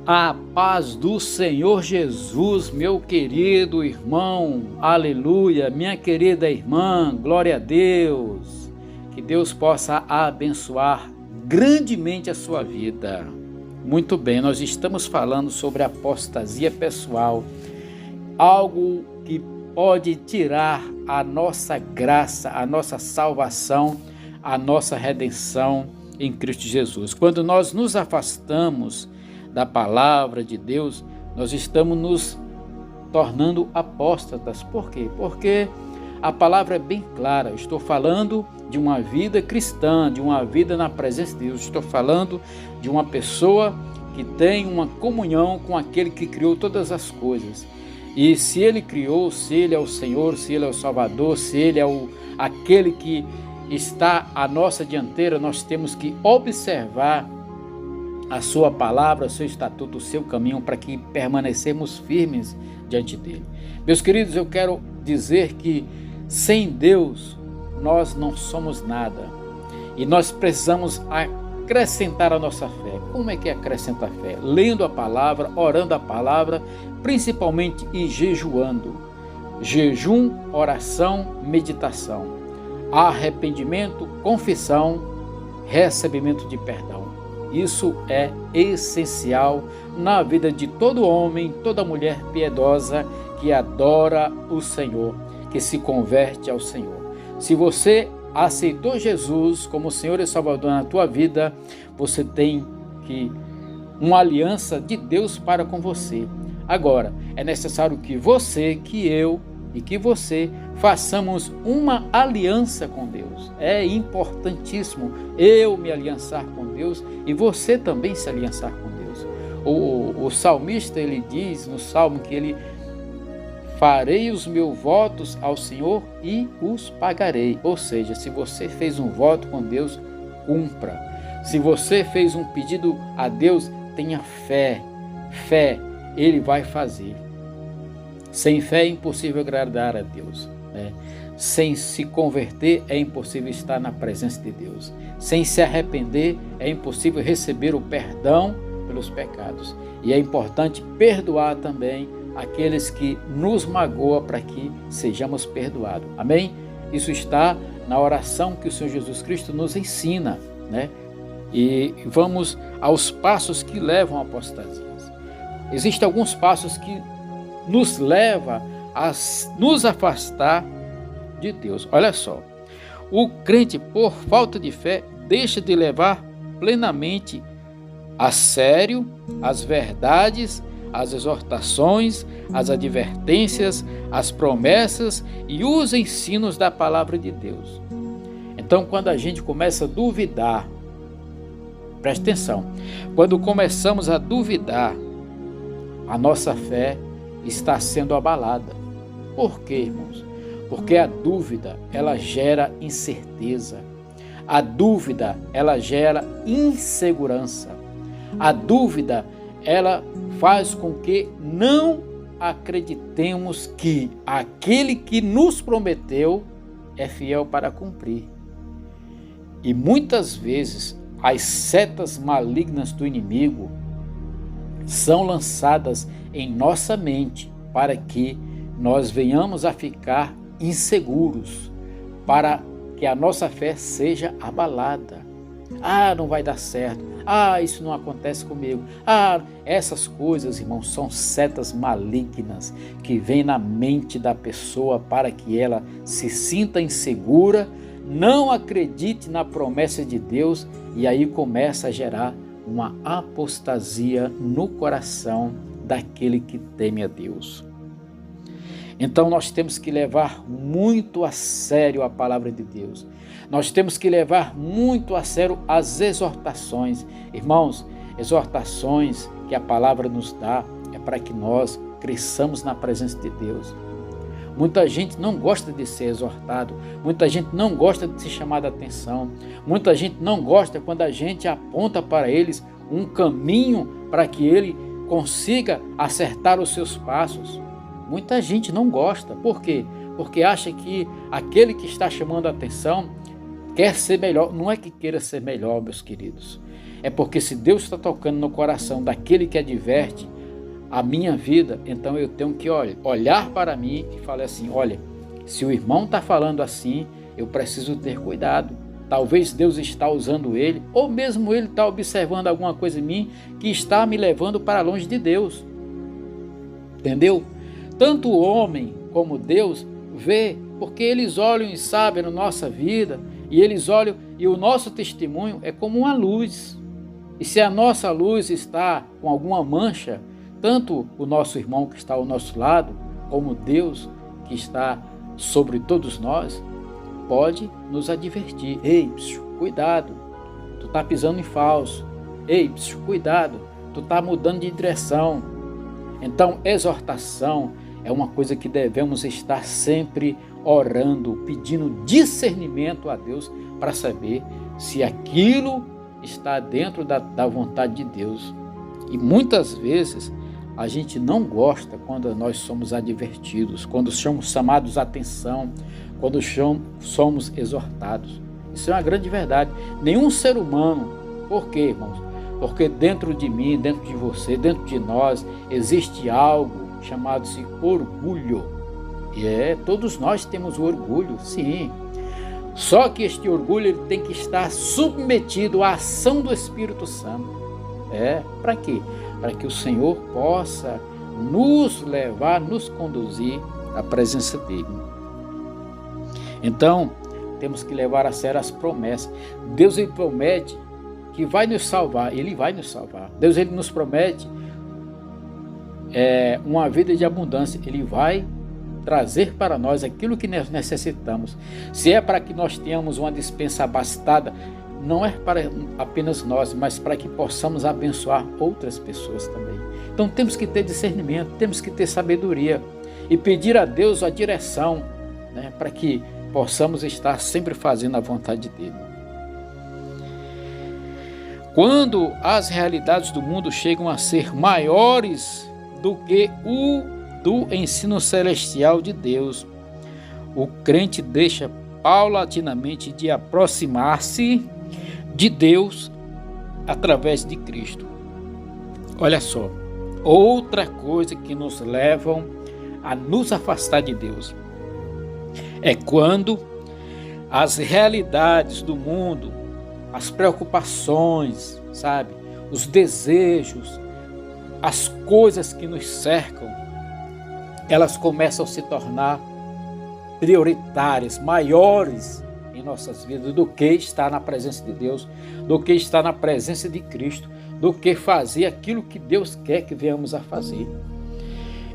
A paz do Senhor Jesus, meu querido irmão, aleluia, minha querida irmã, glória a Deus, que Deus possa abençoar grandemente a sua vida. Muito bem, nós estamos falando sobre apostasia pessoal, algo que pode tirar a nossa graça, a nossa salvação, a nossa redenção em Cristo Jesus. Quando nós nos afastamos da palavra de Deus, nós estamos nos tornando apóstatas. Por quê? Porque a palavra é bem clara. Eu estou falando de uma vida cristã, de uma vida na presença de Deus. Estou falando de uma pessoa que tem uma comunhão com aquele que criou todas as coisas. E se Ele criou, se Ele é o Senhor, se Ele é o Salvador, se Ele é aquele que está à nossa dianteira, nós temos que observar a sua palavra, o seu estatuto, o seu caminho, para que permanecemos firmes diante dele. Meus queridos, eu quero dizer que sem Deus nós não somos nada e nós precisamos acrescentar a nossa fé. Como é que acrescenta a fé? Lendo a palavra, orando a palavra, principalmente e jejuando. Jejum, oração, meditação, arrependimento, confissão, recebimento de perdão. Isso é essencial na vida de todo homem, toda mulher piedosa que adora o Senhor, que se converte ao Senhor. Se você aceitou Jesus como Senhor e Salvador na tua vida, você tem uma aliança de Deus para com você. Agora, é necessário que você, que eu e que você façamos uma aliança com Deus. É importantíssimo eu me aliançar com Deus e você também se aliançar com Deus. O salmista, ele diz no Salmo que ele farei os meus votos ao Senhor e os pagarei. Ou seja, se você fez um voto com Deus, cumpra. Se você fez um pedido a Deus, tenha fé. Fé, Ele vai fazer. Sem fé é impossível agradar a Deus, né? Sem se converter é impossível estar na presença de Deus. Sem se arrepender é impossível receber o perdão pelos pecados. E é importante perdoar também aqueles que nos magoam para que sejamos perdoados. Amém? Isso está na oração que o Senhor Jesus Cristo nos ensina, né? E vamos aos passos que levam à apostasia. Existem alguns passos que nos leva a nos afastar de Deus. Olha só, o crente, por falta de fé, deixa de levar plenamente a sério as verdades, as exortações, as advertências, as promessas e os ensinos da palavra de Deus. Então, quando a gente começa a duvidar, preste atenção, quando começamos a duvidar, a nossa fé está sendo abalada. Por quê, irmãos? Porque a dúvida, ela gera incerteza. A dúvida, ela gera insegurança. A dúvida, ela faz com que não acreditemos que aquele que nos prometeu é fiel para cumprir. E muitas vezes as setas malignas do inimigo são lançadas em nossa mente para que nós venhamos a ficar inseguros, para que a nossa fé seja abalada. Não vai dar certo. Isso não acontece comigo. Essas coisas, irmãos, são setas malignas que vêm na mente da pessoa para que ela se sinta insegura, não acredite na promessa de Deus e aí começa a gerar uma apostasia no coração daquele que teme a Deus. Então nós temos que levar muito a sério a palavra de Deus. Nós temos que levar muito a sério as exortações. Irmãos, exortações que a palavra nos dá é para que nós cresçamos na presença de Deus. Muita gente não gosta de ser exortado, muita gente não gosta de ser chamada a atenção, muita gente não gosta quando a gente aponta para eles um caminho para que ele consiga acertar os seus passos. Muita gente não gosta. Por quê? Porque acha que aquele que está chamando a atenção quer ser melhor. Não é que queira ser melhor, meus queridos. É porque se Deus está tocando no coração daquele que adverte a minha vida, então eu tenho que olhar para mim e falar assim, olha, se o irmão está falando assim, eu preciso ter cuidado. Talvez Deus está usando ele, ou mesmo ele está observando alguma coisa em mim que está me levando para longe de Deus. Entendeu? Tanto o homem como Deus vê, porque eles olham e sabem na nossa vida, e eles olham, e o nosso testemunho é como uma luz. E se a nossa luz está com alguma mancha, tanto o nosso irmão que está ao nosso lado, como Deus que está sobre todos nós, pode nos advertir. Ei, cuidado, tu está pisando em falso. Ei, cuidado, tu está mudando de direção. Então, exortação é uma coisa que devemos estar sempre orando, pedindo discernimento a Deus para saber se aquilo está dentro da vontade de Deus. E muitas vezes a gente não gosta quando nós somos advertidos, quando somos chamados a atenção, quando somos exortados. Isso é uma grande verdade. Nenhum ser humano, por quê, irmãos? Porque dentro de mim, dentro de você, dentro de nós, existe algo chamado-se orgulho. E todos nós temos o orgulho, sim. Só que este orgulho ele tem que estar submetido à ação do Espírito Santo. Para quê? Para que o Senhor possa nos levar, nos conduzir à presença dele. Então, temos que levar a sério as promessas. Deus ele promete que vai nos salvar, ele vai nos salvar. Deus ele nos promete uma vida de abundância, ele vai trazer para nós aquilo que nós necessitamos. Se é para que nós tenhamos uma despensa abastada, não é para apenas nós, mas para que possamos abençoar outras pessoas também. Então temos que ter discernimento, temos que ter sabedoria e pedir a Deus a direção, para que possamos estar sempre fazendo a vontade dele. Quando as realidades do mundo chegam a ser maiores do que o do ensino celestial de Deus, o crente deixa paulatinamente de aproximar-se de Deus através de Cristo. Olha só, outra coisa que nos leva a nos afastar de Deus é quando as realidades do mundo, as preocupações, os desejos, as coisas que nos cercam, elas começam a se tornar prioritárias, maiores em nossas vidas do que estar na presença de Deus, do que estar na presença de Cristo, do que fazer aquilo que Deus quer que venhamos a fazer.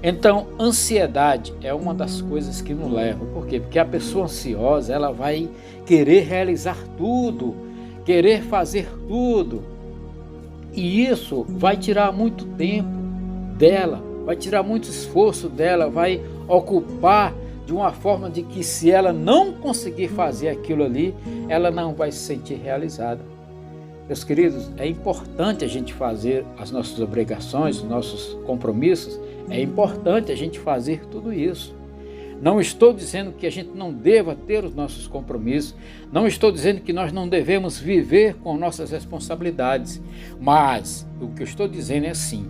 Então, ansiedade é uma das coisas que nos leva. Por quê? Porque a pessoa ansiosa, ela vai querer realizar tudo, querer fazer tudo. E isso vai tirar muito tempo dela, vai tirar muito esforço dela, vai ocupar de uma forma de que se ela não conseguir fazer aquilo ali, ela não vai se sentir realizada. Meus queridos, é importante a gente fazer as nossas obrigações, os nossos compromissos, é importante a gente fazer tudo isso. Não estou dizendo que a gente não deva ter os nossos compromissos, não estou dizendo que nós não devemos viver com nossas responsabilidades, mas o que eu estou dizendo é assim,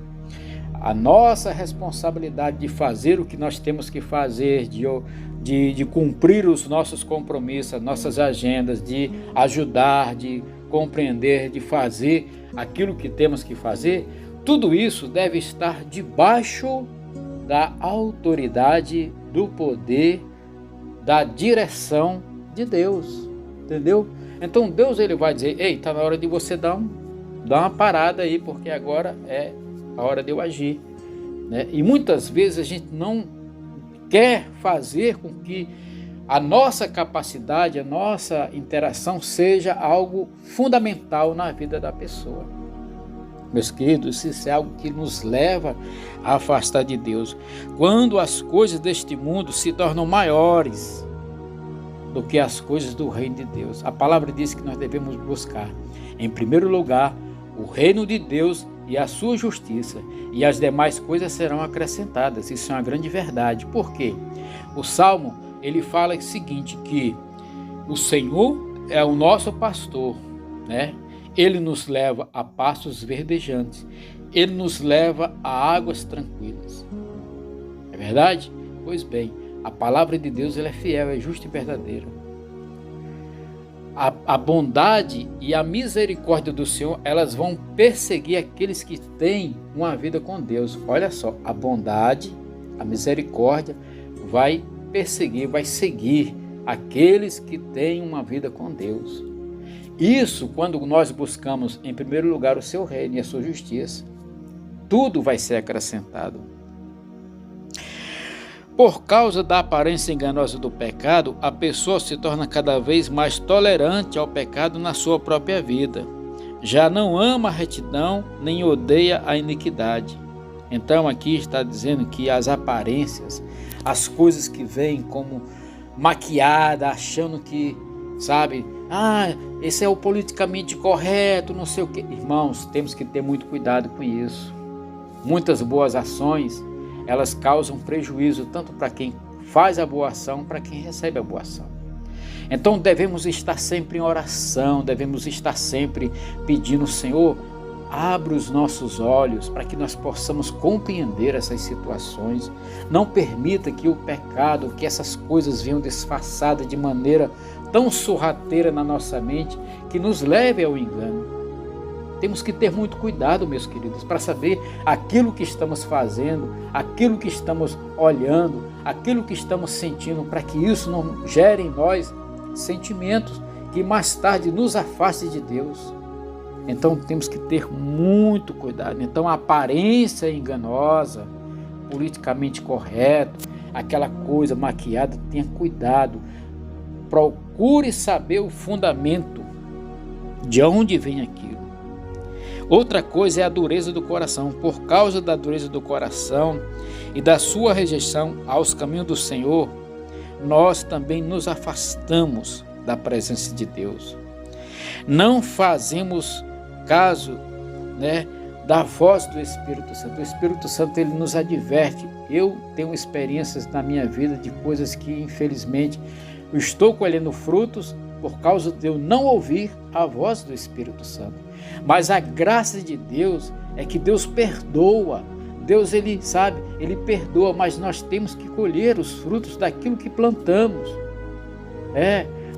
a nossa responsabilidade de fazer o que nós temos que fazer, de cumprir os nossos compromissos, as nossas agendas, de ajudar, de compreender, de fazer aquilo que temos que fazer, tudo isso deve estar debaixo da autoridade, do poder, da direção de Deus, entendeu? Então Deus ele vai dizer, ei, está na hora de você dar uma parada aí, porque agora é a hora de eu agir, E muitas vezes a gente não quer fazer com que a nossa capacidade, a nossa interação seja algo fundamental na vida da pessoa. Meus queridos, isso é algo que nos leva a afastar de Deus. Quando as coisas deste mundo se tornam maiores do que as coisas do reino de Deus, a palavra diz que nós devemos buscar, em primeiro lugar, o reino de Deus e a sua justiça, e as demais coisas serão acrescentadas. Isso é uma grande verdade. Por quê? O Salmo, ele fala o seguinte, que o Senhor é o nosso pastor, Ele nos leva a pastos verdejantes. Ele nos leva a águas tranquilas. É verdade? Pois bem, a palavra de Deus ela é fiel, é justa e verdadeira. A bondade e a misericórdia do Senhor, elas vão perseguir aqueles que têm uma vida com Deus. Olha só, a bondade, a misericórdia vai perseguir, vai seguir aqueles que têm uma vida com Deus. Isso quando nós buscamos em primeiro lugar o seu reino e a sua justiça. Tudo vai ser acrescentado. Por causa da aparência enganosa do pecado, a pessoa se torna cada vez mais tolerante ao pecado na sua própria vida. Já não ama a retidão, nem odeia a iniquidade. Então aqui está dizendo que as aparências, as coisas que vêm como maquiada, achando que, sabe, esse é o politicamente correto, não sei o quê. Irmãos, temos que ter muito cuidado com isso. Muitas boas ações, elas causam prejuízo tanto para quem faz a boa ação, para quem recebe a boa ação. Então devemos estar sempre em oração, devemos estar sempre pedindo, Senhor, abre os nossos olhos para que nós possamos compreender essas situações. Não permita que o pecado, que essas coisas venham disfarçadas de maneira tão sorrateira na nossa mente, que nos leve ao engano. Temos que ter muito cuidado, meus queridos, para saber aquilo que estamos fazendo, aquilo que estamos olhando, aquilo que estamos sentindo, para que isso não gere em nós sentimentos que mais tarde nos afaste de Deus. Então temos que ter muito cuidado. Então a aparência enganosa, politicamente correto, aquela coisa maquiada, tenha cuidado. Procure saber o fundamento, de onde vem aquilo. Outra coisa é a dureza do coração. Por causa da dureza do coração e da sua rejeição aos caminhos do Senhor, nós também nos afastamos da presença de Deus. Não fazemos caso, da voz do Espírito Santo. O Espírito Santo ele nos adverte. Eu tenho experiências na minha vida de coisas que, infelizmente, eu estou colhendo frutos por causa de eu não ouvir a voz do Espírito Santo. Mas a graça de Deus é que Deus perdoa. Deus, ele perdoa, mas nós temos que colher os frutos daquilo que plantamos.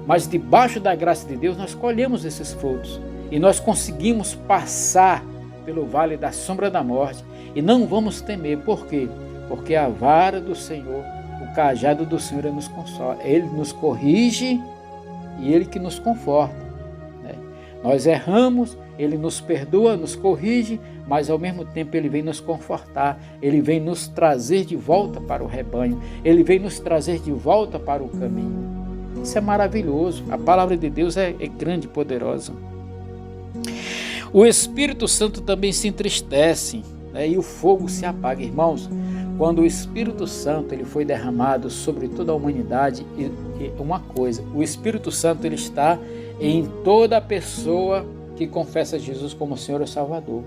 Mas debaixo da graça de Deus nós colhemos esses frutos. E nós conseguimos passar pelo vale da sombra da morte e não vamos temer. Por quê? Porque a vara do Senhor, o cajado do Senhor nos consola. Ele nos corrige e Ele que nos conforta. Nós erramos, Ele nos perdoa, nos corrige, mas ao mesmo tempo Ele vem nos confortar, Ele vem nos trazer de volta para o rebanho, Ele vem nos trazer de volta para o caminho. Isso é maravilhoso, a palavra de Deus é grande e poderosa. O Espírito Santo também se entristece, e o fogo se apaga. Irmãos, quando o Espírito Santo ele foi derramado sobre toda a humanidade, e uma coisa, o Espírito Santo ele está em toda a pessoa que confessa Jesus como Senhor e Salvador.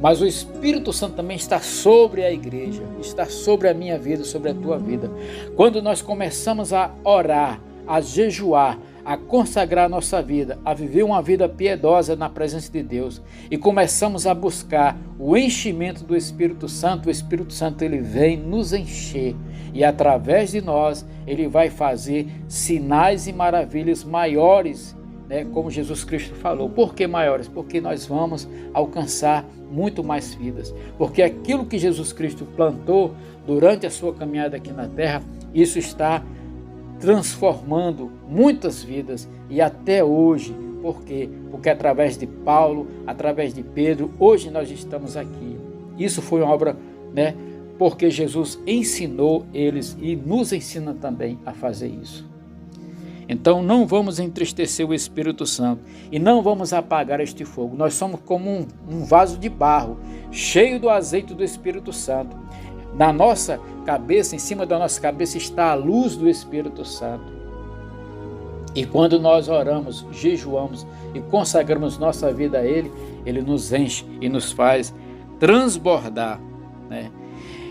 Mas o Espírito Santo também está sobre a igreja, está sobre a minha vida, sobre a tua vida. Quando nós começamos a orar, a jejuar, a consagrar a nossa vida, a viver uma vida piedosa na presença de Deus e começamos a buscar o enchimento do Espírito Santo, o Espírito Santo ele vem nos encher e através de nós ele vai fazer sinais e maravilhas maiores, como Jesus Cristo falou. Por que maiores? Porque nós vamos alcançar muito mais vidas, porque aquilo que Jesus Cristo plantou durante a sua caminhada aqui na terra, isso está transformando muitas vidas e até hoje. Por quê? Porque através de Paulo, através de Pedro, hoje nós estamos aqui. Isso foi uma obra, porque Jesus ensinou eles e nos ensina também a fazer isso. Então não vamos entristecer o Espírito Santo e não vamos apagar este fogo. Nós somos como um vaso de barro, cheio do azeite do Espírito Santo. Na nossa cabeça, em cima da nossa cabeça está a luz do Espírito Santo. E quando nós oramos, jejuamos e consagramos nossa vida a Ele, Ele nos enche e nos faz transbordar.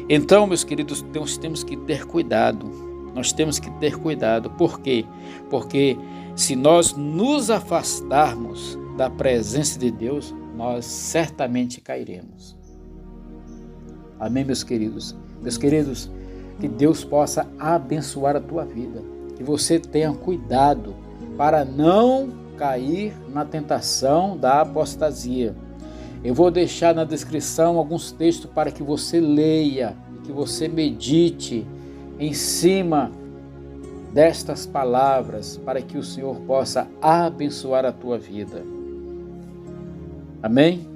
Então, meus queridos, nós temos que ter cuidado. Nós temos que ter cuidado. Por quê? Porque se nós nos afastarmos da presença de Deus, nós certamente cairemos. Amém, meus queridos? Meus queridos, que Deus possa abençoar a tua vida, que você tenha cuidado para não cair na tentação da apostasia. Eu vou deixar na descrição alguns textos para que você leia e que você medite em cima destas palavras, para que o Senhor possa abençoar a tua vida. Amém?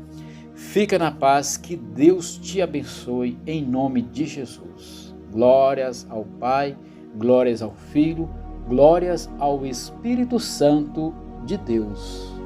Fica na paz, que Deus te abençoe em nome de Jesus. Glórias ao Pai, glórias ao Filho, glórias ao Espírito Santo de Deus.